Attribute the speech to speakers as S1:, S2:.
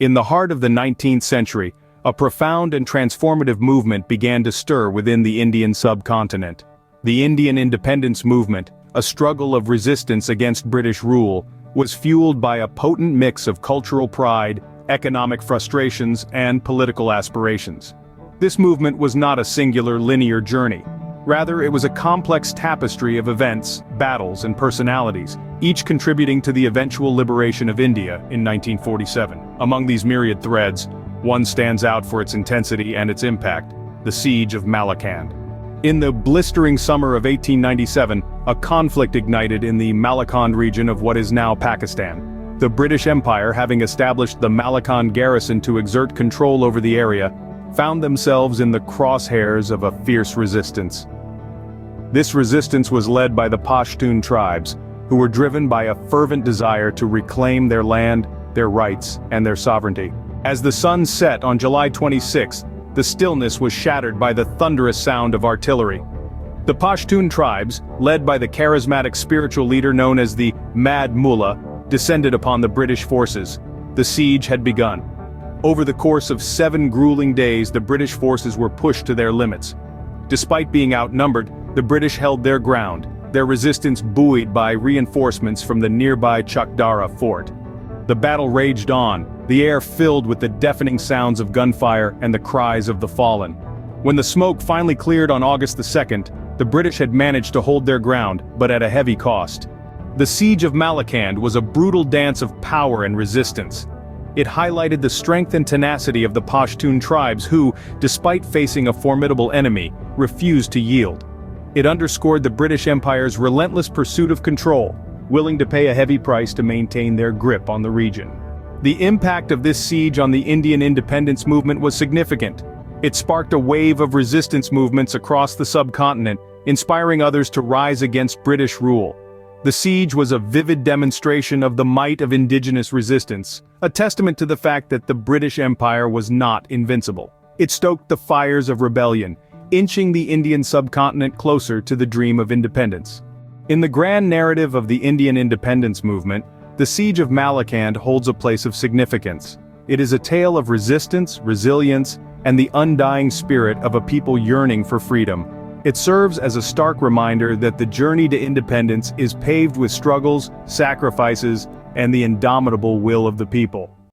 S1: In the heart of the 19th century, a profound and transformative movement began to stir within the Indian subcontinent. The Indian independence movement, a struggle of resistance against British rule, was fueled by a potent mix of cultural pride, economic frustrations, and political aspirations. This movement was not a singular linear journey. Rather, it was a complex tapestry of events, battles, and personalities, each contributing to the eventual liberation of India in 1947. Among these myriad threads, one stands out for its intensity and its impact: the Siege of Malakand. In the blistering summer of 1897, a conflict ignited in the Malakand region of what is now Pakistan. The British Empire, having established the Malakand garrison to exert control over the area, found themselves in the crosshairs of a fierce resistance. This resistance was led by the Pashtun tribes, who were driven by a fervent desire to reclaim their land, their rights, and their sovereignty. As the sun set on July 26, the stillness was shattered by the thunderous sound of artillery. The Pashtun tribes, led by the charismatic spiritual leader known as the Mad Mullah, descended upon the British forces. The siege had begun. Over the course of 7 grueling days, the British forces were pushed to their limits. Despite being outnumbered, the British held their ground, their resistance buoyed by reinforcements from the nearby Chakdara fort. The battle raged on, the air filled with the deafening sounds of gunfire and the cries of the fallen. When the smoke finally cleared on August the 2nd, the British had managed to hold their ground, but at a heavy cost. The Siege of Malakand was a brutal dance of power and resistance. It highlighted the strength and tenacity of the Pashtun tribes who, despite facing a formidable enemy, refused to yield. It underscored the British Empire's relentless pursuit of control, willing to pay a heavy price to maintain their grip on the region. The impact of this siege on the Indian independence movement was significant. It sparked a wave of resistance movements across the subcontinent, inspiring others to rise against British rule. The siege was a vivid demonstration of the might of indigenous resistance, a testament to the fact that the British Empire was not invincible. It stoked the fires of rebellion, inching the Indian subcontinent closer to the dream of independence. In the grand narrative of the Indian independence movement, the Siege of Malakand holds a place of significance. It is a tale of resistance, resilience, and the undying spirit of a people yearning for freedom. It serves as a stark reminder that the journey to independence is paved with struggles, sacrifices, and the indomitable will of the people.